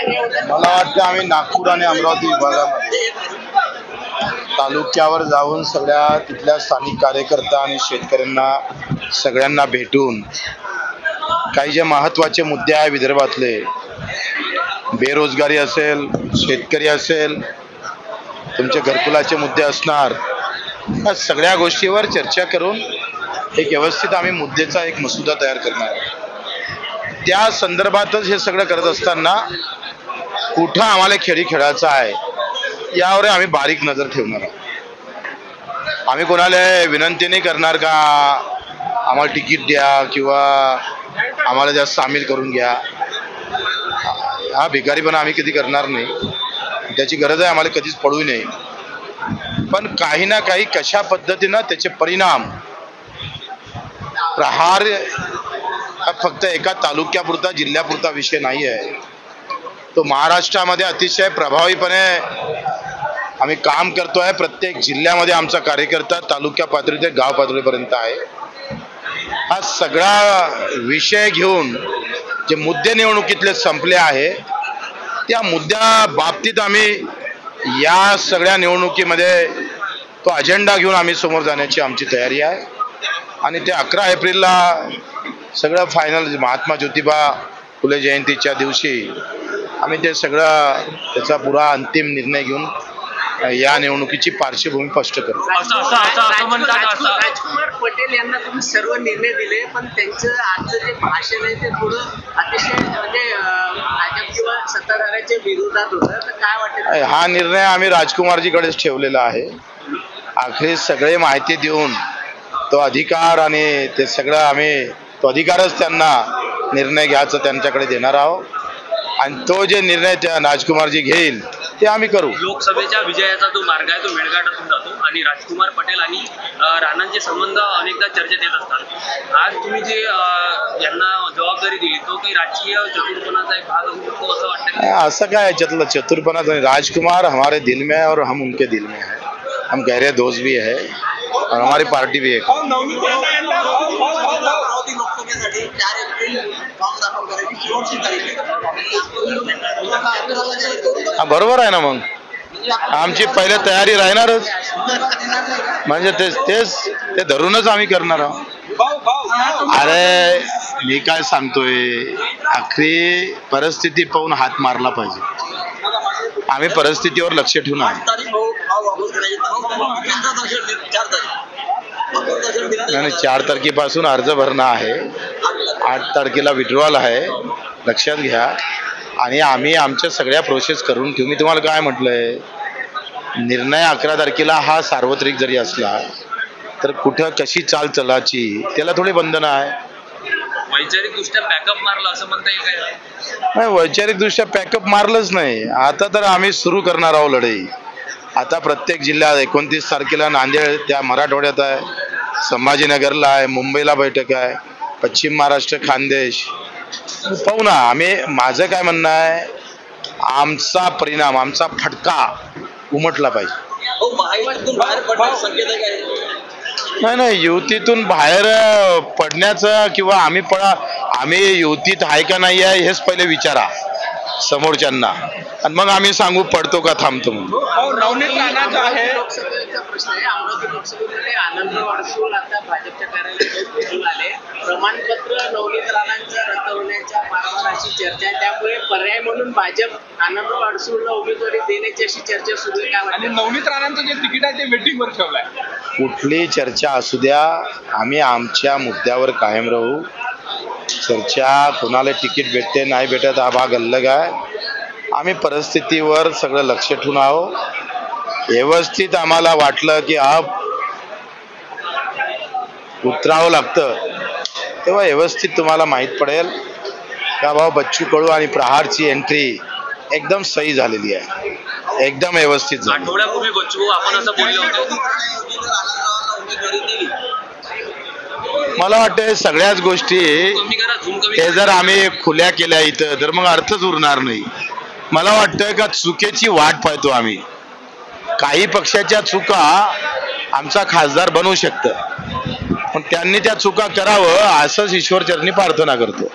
मला वाटतं आम्ही नागपूर आणि अमरावती विभागामध्ये तालुक्यावर जाऊन सगळ्या तिथल्या स्थानिक कार्यकर्ता आणि शेतकऱ्यांना सगळ्यांना भेटून काही जे महत्त्वाचे मुद्दे आहे विदर्भातले, बेरोजगारी असेल, शेतकरी असेल, तुमचे घरकुलाचे मुद्दे असणार, या सगळ्या गोष्टीवर चर्चा करून एक व्यवस्थित आम्ही मुद्द्याचा एक मसुदा तयार करणार. त्या संदर्भातच हे सगळं करत असताना कुठं आम्हाला खेळी खेळायचा आहे यावर आम्ही बारीक नजर ठेवणार आहोत. आम्ही कोणाला विनंती नाही करणार का आम्हाला तिकीट द्या किंवा आम्हाला जास्त सामील करून घ्या. हा भिकारीपणा आम्ही कधी करणार नाही, त्याची गरज आहे आम्हाला कधीच पडू नये. पण काही ना काही कशा पद्धतीनं त्याचे परिणाम, प्रहार हा फक्त एका तालुक्यापुरता जिल्ह्यापुरता विषय नाही आहे, तो महाराष्ट्रामध्ये अतिशय प्रभावीपणे आम्ही काम करतोय. प्रत्येक जिल्ह्यामध्ये आमचा कार्यकर्ता तालुक्या पातळी ते गाव पातळीपर्यंत आहे. हा सगळा विषय घेऊन जे मुद्दे निवडणुकीतले संपले आहे त्या मुद्द्या बाबतीत आम्ही या सगळ्या निवडणुकीमध्ये तो अजेंडा घेऊन आम्ही समोर जाण्याची आमची तयारी आहे. आणि ते 11 एप्रिलला सगळं फायनल महात्मा ज्योतिबा फुले जयंतीच्या दिवशी आम्ही ते सगळं त्याचा पुरा अंतिम निर्णय घेऊन या निवडणुकीची पार्श्वभूमी स्पष्ट करू. राजकुमार पटेल यांना तुम्ही सर्व निर्णय दिले, पण त्यांचं आजचं जे भाषण आहे ते थोडं अतिशय म्हणजे भाजप किंवा सत्ताधाऱ्यांच्या विरोधात होतं, तर काय वाटतं? हा निर्णय आम्ही राजकुमारजीकडेच ठेवलेला आहे. आखरी सगळे माहिती देऊन तो अधिकार आणि ते सगळं आम्ही तो अधिकारच त्यांना निर्णय घ्यायचा त्यांच्याकडे देणार आहोत. आणि तो जे निर्णय त्या राजकुमारजी घेईल ते आम्ही करू. लोकसभेच्या विजयाचा जो मार्ग आहे तो मेळघाटातून जातो आणि राजकुमार पटेल आणि राणांचे संबंध अनेकदा चर्चेत येत असतात. आज तुम्ही जे यांना जबाबदारी दिली तो काही राजकीय चतुरपणाचा एक भाग असू शकतो असं वाटतं? असं काय याच्यातलं चतुरपणाचं? राजकुमार हमारे दिल में है और हम उनके दिल में है. हम गहरे दोस्त भी है और हमारी पार्टी भी है. बरोबर आहे ना, मग आमची पहिले तयारी राहणारच, म्हणजे ते धरूनच आम्ही करणार आहोत. अरे मी काय सांगतोय, आखरी परिस्थिती पाहून हात मारला पाहिजे. आम्ही परिस्थितीवर लक्ष ठेवून आहे. नाही, 4 तारखेपासून अर्ज भरणं आहे, 8 तारखेला विड्रॉल आहे, लक्षात घ्या. आणि आम्ही आमच्या सगळ्या प्रोसेस करून ठेवू. मी तुम्हाला काय म्हटलंय, निर्णय 11 तारखेला हा सार्वत्रिक जरी असला तर कुठं कशी चाल चलाची त्याला थोडी बंधनं आहे. वैचारिकदृष्ट्या पॅकअप मारलं असं म्हणता येईल काय? नाही, वैचारिकदृष्ट्या पॅकअप मारलंच नाही. आता तर आम्ही सुरू करणार आहोत लढाई. आता प्रत्येक जिल्ह्यात 29 तारखेला नांदेड त्या मराठवाड्यात आहे, संभाजीनगरला आहे, मुंबईला बैठक आहे, पश्चिम महाराष्ट्र खानदेश पाहू ना. आम्ही, माझं काय म्हणणं आहे, आमचा परिणाम, आमचा फटका उमटला पाहिजे. नाही, युतीतून बाहेर पडण्याचं किंवा आम्ही युतीत आहे का नाही आहे हेच पहिले विचारा समोरच्यांना, आणि मग आम्ही सांगू पडतो का थांबतो म्हणून. नवनीत राणा जो आहे, लोकसभेचा प्रश्न आहे, अमरावती लोकसभेमध्ये आनंदराव अडसूळ आता भाजपच्या कार्यालयात पोहोचून आले. प्रमाणपत्र नवनीत राणांचं रद्द होण्याच्या वारंवार अशी चर्चा आहे, त्यामुळे पर्याय म्हणून भाजप आनंदराव अडसूळला उमेदवारी देण्याची अशी चर्चा सुरू आहे. काय वाटतं? नवनीत राणांचं जे तिकीट आहे ते वेटिंगवर ठेवलंय. कुठली चर्चा असू द्या, आम्ही आमच्या मुद्द्यावर कायम राहू. चर्चा कोणाला तिकीट भेटते नाही भेटत हा भाग अलग आहे. आम्ही परिस्थितीवर सगळं लक्ष ठेवून आहोत. व्यवस्थित आम्हाला वाटलं की उतरावं लागतं तेव्हा व्यवस्थित तुम्हाला माहीत पडेल का भाऊ बच्चू कडू आणि प्रहारची एंट्री एकदम सही झालेली आहे, एकदम व्यवस्थित झाली. आठवड्यापूर्वी बच्चू आपण असं बोलले होते. मला वाटतं सगळ्याच गोष्टी हे जर आम्ही खुल्या केल्या इथं तर मग अर्थच उरणार नाही. मला वाटतं का चुकीची वाट पाहतो आम्ही. काही पक्षाच्या चुका आमचा खासदार बनवू शकतं, पण त्यांनी त्या चुका करावं असंच ईश्वरचरणी प्रार्थना करतो.